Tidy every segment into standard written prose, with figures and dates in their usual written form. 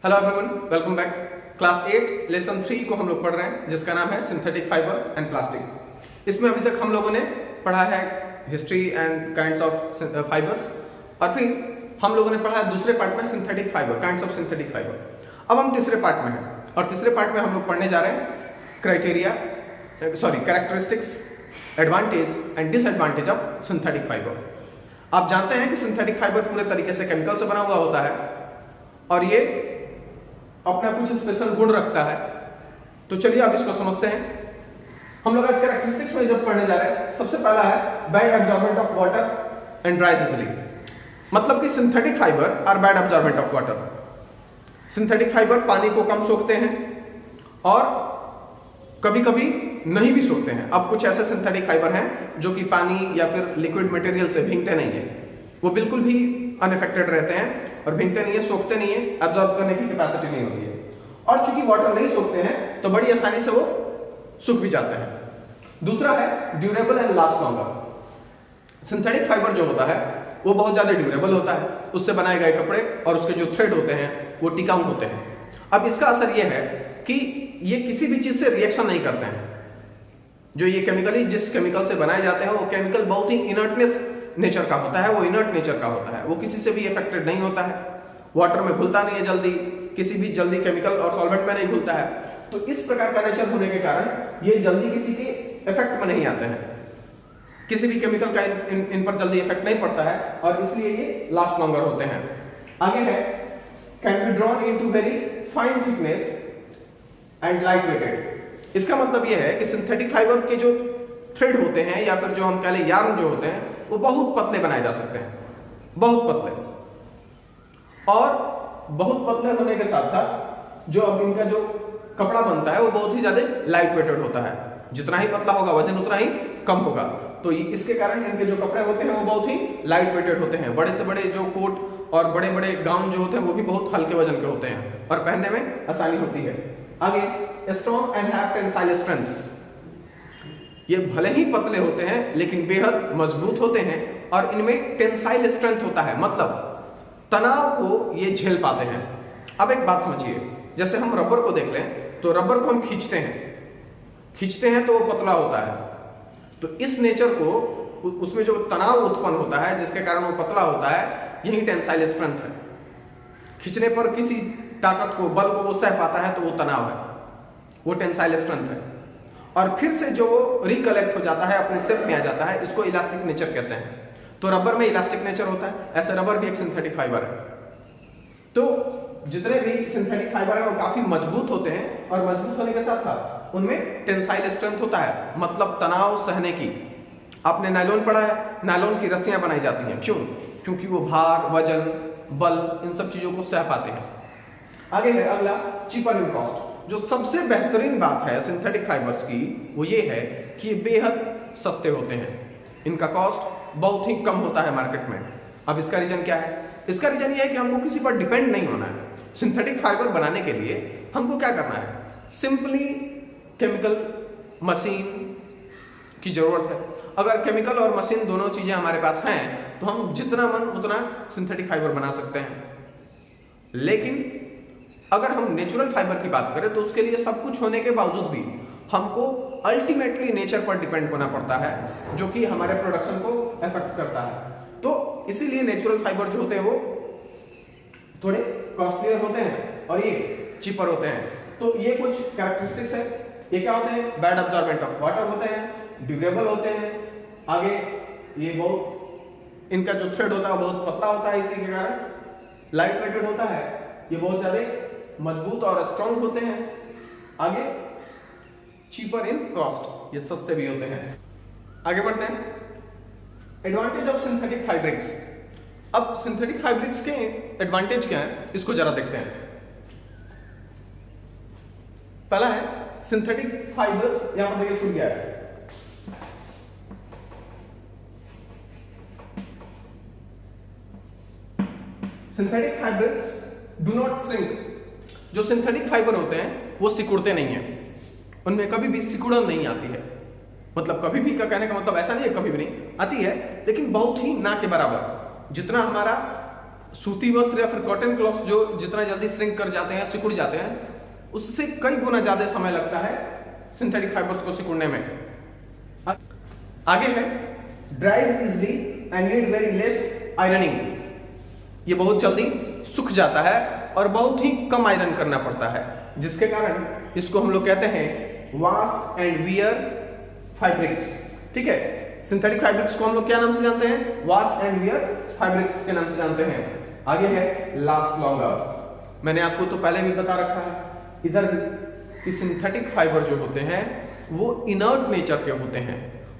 Hello everyone, welcome back. Class 8 lesson 3 को हम लोग पढ़ रहे हैं जिसका नाम है सिंथेटिक फाइबर एंड प्लास्टिक। इसमें अभी तक हम लोगों ने पढ़ा है history and kinds of fibres और फिर हम लोगों ने पढ़ा है दूसरे पार्ट में synthetic fibre, kinds of synthetic fibre. अब हम तीसरे पार्ट में हैं और तीसरे पार्ट में हम लोग पढ़ने जा रहे हैं characteristics, advantage and disadvantage of synthetic fibre. आप जानते हैं कि सिंथेटिक फाइबर पूरे तरीके से केमिकल से बना हुआ होता है और ये अपना कुछ स्पेशल गुण रखता है। तो चलिए अब इसको समझते हैं। हम लोग आज कैरेक्टरिस्टिक्स में जब पढ़ने जा रहे हैं, सबसे पहला है bad absorbent of water and dries easily. मतलब कि synthetic fibre are bad absorbent of water. Synthetic fibre पानी को कम सोखते हैं और कभी कभी नहीं भी सोखते हैं। अब कुछ ऐसे सिंथेटिक फाइबर हैं जो कि पानी या फिर लिक्विड मटेरियल से भीगते नहीं है, वो बिल्कुल भी अनइफेक्टेड रहते हैं और भीगते नहीं है, सोखते नहीं है, एब्जॉर्ब करने की कैपेसिटी नहीं होती है। और चूंकि वाटर नहीं सोखते हैं तो बड़ी आसानी से वो सूख भी जाते हैं। दूसरा है durable and last longer. Synthetic fibre जो होता है वो बहुत ज्यादा ड्यूरेबल होता है, उससे बनाए गए कपड़े और उसके जो थ्रेड होते हैं वो टिकाऊ होते हैं। अब इसका असर ये है कि ये किसी भी चीज से रिएक्शन नहीं करते हैं। जो ये केमिकली जिस केमिकल से बनाए जाते हैं वो केमिकल बहुत ही इनर्टनेस नेचर का होता है, वो इनर्ट नेचर का होता है, वो किसी से भी इफेक्टेड नहीं होता है, वाटर में घुलता नहीं है जल्दी, किसी भी जल्दी केमिकल और सॉल्वेंट में नहीं घुलता है। तो इस प्रकार का नेचर होने के कारण ये जल्दी किसी के इफेक्ट में नहीं आते हैं, किसी भी केमिकल का इन पर जल्दी इफेक्ट नहीं पड़ता है और इसलिए ये लास्ट लॉन्गर होते हैं। आगे है can be drawn into very fine thickness and light weighted. इसका मतलब यह है कि सिंथेटिक फाइबर के जो थ्रेड होते हैं या फिर जो हम कह लें यार्न जो होते हैं वो बहुत पतले बनाए जा सकते हैं, बहुत पतले। और बहुत पतले होने के साथ साथ जो अब इनका जो कपड़ा बनता है वो बहुत ही ज्यादा लाइट वेटेड होता है। जितना ही पतला होगा वजन उतना ही कम होगा। तो इसके कारण इनके जो कपड़े होते हैं वो बहुत ही लाइट वेटेड होते हैं। बड़े से बड़े जो कोट और बड़े बड़े गाउन जो होते हैं वो भी बहुत हल्के वजन के होते हैं और पहनने में आसानी होती है। आगे strong and have tensile strength. ये भले ही पतले होते हैं लेकिन बेहद मजबूत होते हैं और इनमें टेंसाइल स्ट्रेंथ होता है, मतलब तनाव को ये झेल पाते हैं। अब एक बात समझिए, जैसे हम रबर को देख लें तो रबर को हम खींचते हैं तो वो पतला होता है। तो इस नेचर को, उसमें जो तनाव उत्पन्न होता है जिसके कारण वो पतला होता है, यही टेंसाइल स्ट्रेंथ है। खींचने पर किसी ताकत को, बल को वो सह पाता है तो वो तनाव है, वो टेंसाइल स्ट्रेंथ है। और फिर से जो रिकलेक्ट हो जाता है, अपने शेप में आ जाता है, इसको इलास्टिक नेचर कहते हैं। तो रबर में इलास्टिक नेचर होता है, ऐसे रबर भी एक सिंथेटिक फाइबर है। तो जितने भी सिंथेटिक फाइबर है वो काफी मजबूत होते हैं और मजबूत होने के साथ साथ उनमें टेंसाइल स्ट्रेंथ होता है, मतलब तनाव सहने की। आपने नायलॉन पढ़ा है, नायलॉन की रस्सियां बनाई जाती हैं, क्यों? क्योंकि वो भार, वजन, बल, इन सब चीजों को सह पाते हैं। आगे है अगला चीपर इन कॉस्ट। जो सबसे बेहतरीन बात है सिंथेटिक फाइबर्स की वो ये है कि ये बेहद सस्ते होते हैं, इनका कॉस्ट बहुत ही कम होता है मार्केट में। अब इसका रीजन क्या है? इसका रीजन ये है कि हमको किसी पर डिपेंड नहीं होना है। सिंथेटिक फाइबर बनाने के लिए हमको क्या करना है? सिंपली केमिकल मशीन की जरूरत है। अगर केमिकल और मशीन दोनों चीजें हमारे पास हैं तो हम जितना मन उतना सिंथेटिक फाइबर बना सकते हैं। लेकिन अगर हम नेचुरल फाइबर की बात करें तो उसके लिए सब कुछ होने के बावजूद भी हमको अल्टीमेटली नेचर पर डिपेंड होना पड़ता है, जो कि हमारे प्रोडक्शन को अफेक्ट करता है। तो इसीलिए नेचुरल फाइबर जो होते हैं वो थोड़े कॉस्टलियर होते हैं और ये चीपर होते हैं। तो ये कुछ कैरेक्टरिस्टिक्स है। ये क्या होते हैं? बैड एब्जॉर्बेंट ऑफ वाटर होते हैं, ड्यूरेबल होते हैं। आगे ये बहुत, इनका जो थ्रेड होता है वो बहुत पतला होता है, इसी के कारण लाइट वेटेड होता है। ये बहुत ज्यादा मजबूत और स्ट्रॉन्ग होते हैं। आगे चीपर इन कॉस्ट, ये सस्ते भी होते हैं। आगे बढ़ते हैं, एडवांटेज ऑफ सिंथेटिक फाइब्रिक्स। अब सिंथेटिक फाइब्रिक्स के एडवांटेज क्या है इसको जरा देखते हैं। पहला है सिंथेटिक फाइबर्स, यहां पर देखिए छूट गया है। Synthetic fabrics do not shrink. जो सिंथेटिक फाइबर होते हैं वो सिकुड़ते नहीं हैं, उनमें कभी भी सिकुड़न नहीं आती है। मतलब कभी भी का कहने का मतलब ऐसा नहीं है कभी भी नहीं आती है, लेकिन बहुत ही ना के बराबर। जितना हमारा सूती वस्त्र या फिर कॉटन क्लॉथ जो जितना जल्दी श्रिंक कर जाते हैं, सिकुड़ जाते हैं, उससे कई गुना ज्यादा समय लगता है सिंथेटिक फाइबर्स को सिकुड़ने में। आगे है ड्राइज easily and need very less ironing. ये बहुत जल्दी सूख जाता है और बहुत ही कम आयरन करना पड़ता है, जिसके कारण इसको हम लोग कहते हैं वॉश एंड वियर फैब्रिक्स। ठीक है, सिंथेटिक फैब्रिक्स को हम लोग क्या नाम से जानते हैं? वॉश एंड वियर फैब्रिक्स के नाम से जानते हैं। आगे है लास्ट लॉन्गर। मैंने आपको तो पहले भी बता रखा है इधर कि सिंथेटिक फाइबर जो होते हैं वो इनर्ट नेचर के होते हैं,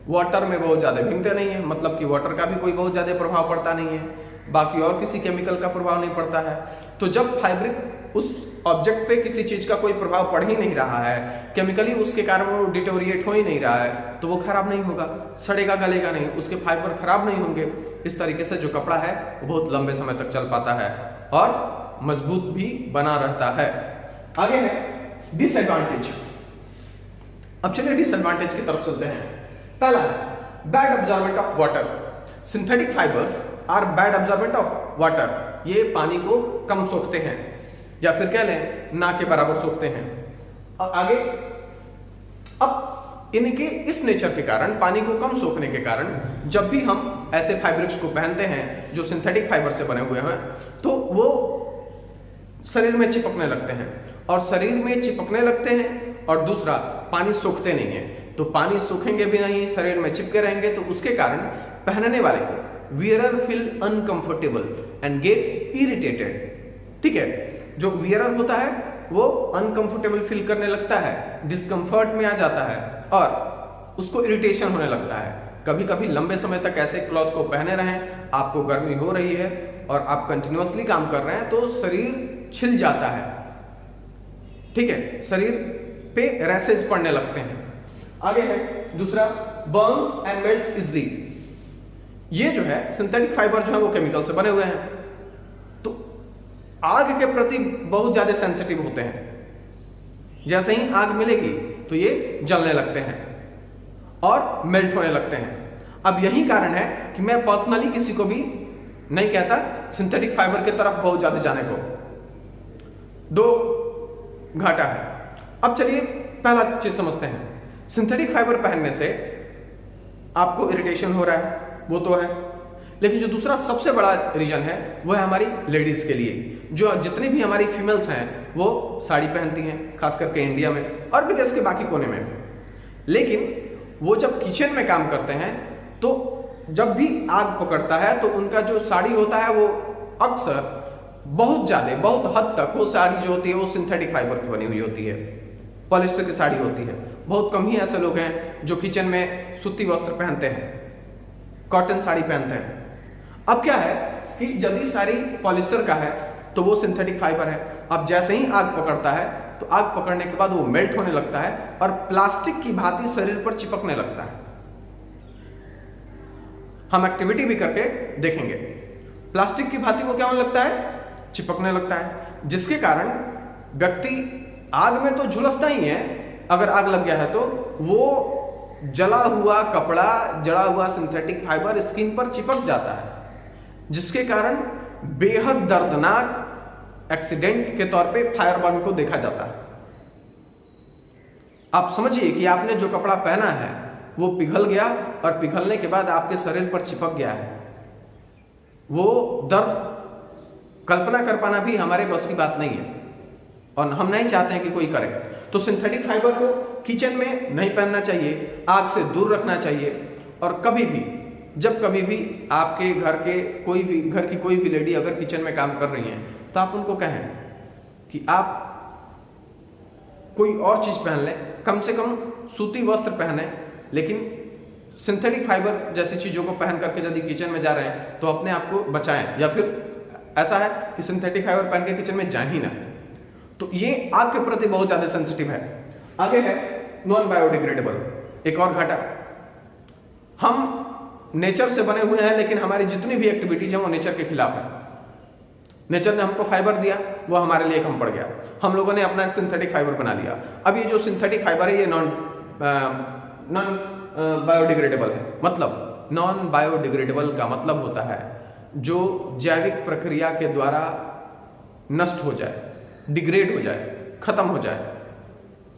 वाटर में बहुत ज्यादा भीगते नहीं है, मतलब कि वाटर का भी कोई बहुत ज्यादा प्रभाव पड़ता नहीं है, बाकी और किसी केमिकल का प्रभाव नहीं पड़ता है। तो जब फैब्रिक उस ऑब्जेक्ट पे किसी चीज का कोई प्रभाव पड़ ही नहीं रहा है, केमिकली उसके कारण वो डिटोरिएट हो ही नहीं रहा है, तो वो खराब नहीं होगा, सड़ेगा, गलेगा नहीं, उसके फाइबर खराब नहीं होंगे। इस तरीके से जो कपड़ा है वो बहुत लंबे समय तक चल पाता है और मजबूत भी बना रहता है। आगे है डिसएडवांटेज। अब चलिए डिसएडवांटेज की तरफ चलते हैं। पहला bad absorbent of water. Synthetic fibres are bad absorbent of water. ये पानी को कम सोखते हैं या फिर कह लें ना के बराबर सोखते हैं। और आगे अब इनके इस नेचर के कारण, पानी को कम सोखने के कारण, जब भी हम ऐसे फैब्रिक्स को पहनते हैं जो सिंथेटिक फाइबर से बने हुए हैं, तो वो शरीर में चिपकने लगते हैं, और शरीर में चिपकने लगते हैं और दूसरा पानी सोखते नहीं है। तो पानी सूखेंगे भी नहीं, शरीर में चिपके रहेंगे, तो उसके कारण पहनने वाले को wearer feel uncomfortable and get irritated. ठीक है, जो वियरर होता है वो अनकंफर्टेबल फील करने लगता है, डिस्कंफर्ट में आ जाता है और उसको इरिटेशन होने लगता है। कभी कभी लंबे समय तक ऐसे क्लॉथ को पहने रहें, आपको गर्मी हो रही है और आप कंटिन्यूअसली काम कर रहे हैं, तो शरीर छिल जाता है। ठीक है, शरीर पे रैशेज पड़ने लगते हैं। आगे है दूसरा बर्न्स एंड मेल्ट्स इजली। ये जो है सिंथेटिक फाइबर जो है वो केमिकल से बने हुए हैं, तो आग के प्रति बहुत ज्यादा सेंसिटिव होते हैं। जैसे ही आग मिलेगी तो ये जलने लगते हैं और मेल्ट होने लगते हैं। अब यही कारण है कि मैं पर्सनली किसी को भी नहीं कहता सिंथेटिक फाइबर की तरफ बहुत ज्यादा जाने को। दो घाटा है। अब चलिए पहला चीज समझते हैं। सिंथेटिक फाइबर पहनने से आपको इरिटेशन हो रहा है, वो तो है, लेकिन जो दूसरा सबसे बड़ा रीजन है वो है हमारी लेडीज के लिए। जो जितनी भी हमारी फीमेल्स हैं वो साड़ी पहनती हैं, खास करके इंडिया में और भी देश के बाकी कोने में, लेकिन वो जब किचन में काम करते हैं तो जब भी आग पकड़ता है तो उनका जो साड़ी होता है वो अक्सर बहुत ज्यादा, बहुत हद तक वो साड़ी जो होती है वो सिंथेटिक फाइबर की बनी हुई होती है, पॉलिस्टर की साड़ी होती है। बहुत कम ही ऐसे लोग हैं जो किचन में सूती वस्त्र पहनते हैं, कॉटन साड़ी पहनते हैं। अब क्या है कि यदि साड़ी पॉलिस्टर का है तो वो सिंथेटिक फाइबर है। अब जैसे ही आग पकड़ता है तो आग पकड़ने के बाद वो मेल्ट होने लगता है और प्लास्टिक की भांति शरीर पर चिपकने लगता है। हम एक्टिविटी भी करके देखेंगे। प्लास्टिक की भांति वो क्या होने लगता है? चिपकने लगता है, जिसके कारण व्यक्ति आग में तो झुलसता ही है, अगर आग लग गया है तो वो जला हुआ कपड़ा, जला हुआ सिंथेटिक फाइबर स्किन पर चिपक जाता है, जिसके कारण बेहद दर्दनाक एक्सीडेंट के तौर पे फायर बर्न को देखा जाता है। आप समझिए कि आपने जो कपड़ा पहना है वो पिघल गया और पिघलने के बाद आपके शरीर पर चिपक गया है। वो दर्द कल्पना कर पाना भी हमारे बस की बात नहीं है और हम नहीं चाहते हैं कि कोई करे। तो सिंथेटिक फाइबर को किचन में नहीं पहनना चाहिए, आग से दूर रखना चाहिए। और कभी भी, जब कभी भी आपके घर की कोई भी लेडी अगर किचन में काम कर रही है तो आप उनको कहें कि आप कोई और चीज पहन लें, कम से कम सूती वस्त्र पहने, लेकिन सिंथेटिक फाइबर जैसी चीजों को पहन करके यदि किचन में जा रहे हैं तो अपने आप को बचाएं। या फिर ऐसा है कि सिंथेटिक फाइबर पहन के किचन में जा ही ना, तो ये आग के प्रति बहुत ज्यादा सेंसिटिव है। आगे है नॉन बायोडिग्रेडेबल, एक और घाटा। हम नेचर से बने हुए हैं, लेकिन हमारी जितनी भी एक्टिविटीज है वो नेचर के खिलाफ है। नेचर ने हमको फाइबर दिया, वो हमारे लिए कम पड़ गया, हम लोगों ने अपना सिंथेटिक फाइबर बना लिया। अब ये जो सिंथेटिक फाइबर है ये नॉन बायोडिग्रेडेबल है। मतलब नॉन बायोडिग्रेडेबल का मतलब होता है जो जैविक प्रक्रिया के द्वारा नष्ट हो जाए, डिग्रेड हो जाए, खत्म हो जाए।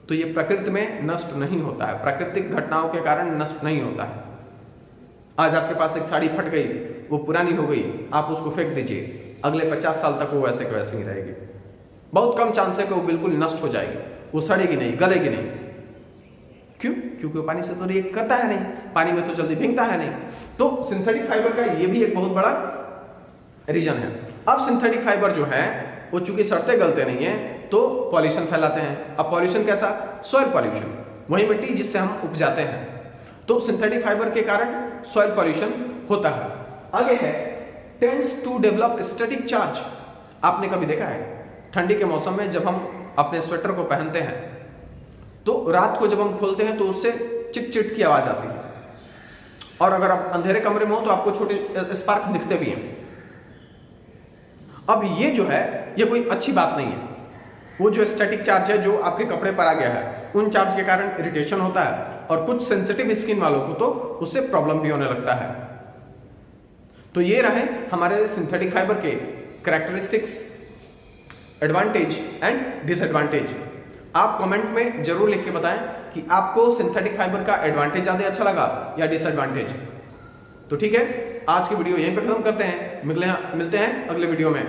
तो ये प्रकृति में नष्ट नहीं होता है, प्राकृतिक घटनाओं के कारण नष्ट नहीं होता है। आज आपके पास एक साड़ी फट गई, वो पुरानी हो गई, आप उसको फेंक दीजिए, अगले 50 साल तक वो वैसे के वैसे ही रहेगी। बहुत कम चांस है कि वो बिल्कुल नष्ट हो जाएगी, वो सड़ेगी नहीं, गलेगी नहीं। क्यों? क्योंकि वो पानी से तो रिएक्ट करता है नहीं, पानी में तो जल्दी भीगता है नहीं। तो सिंथेटिक फाइबर का ये भी एक बहुत बड़ा रीजन है। अब सिंथेटिक फाइबर जो है वो चूंकि सड़ते गलते नहीं है तो पॉल्यूशन फैलाते हैं। अब पॉल्यूशन कैसा? सॉइल पॉल्यूशन, वही मिट्टी जिससे हम उपजाते हैं। तो सिंथेटिक फाइबर के कारण सॉइल पॉल्यूशन होता है। आगे है tends to develop static charge. आपने कभी देखा है ठंडी के मौसम में जब हम अपने स्वेटर को पहनते हैं तो रात को जब हम खोलते हैं तो उससे चिट चिट की आवाज आती है, और अगर आप अंधेरे कमरे में हो तो आपको छोटे स्पार्क दिखते भी हैं। अब ये जो है ये कोई अच्छी बात नहीं है। वो जो स्टैटिक चार्ज है जो आपके कपड़े पर आ गया है, उन चार्ज के कारण इरिटेशन होता है और कुछ सेंसिटिव स्किन वालों को तो उससे प्रॉब्लम भी होने लगता है। तो ये रहे हमारे सिंथेटिक फाइबर के कैरेक्टरिस्टिक्स, एडवांटेज एंड डिसएडवांटेज। आप कमेंट में जरूर लिख के बताएं कि आपको सिंथेटिक फाइबर का एडवांटेज ज्यादा अच्छा लगा या डिसएडवांटेज। तो ठीक है, आज की वीडियो यहीं पर खत्म करते हैं, मिलते हैं अगले वीडियो में।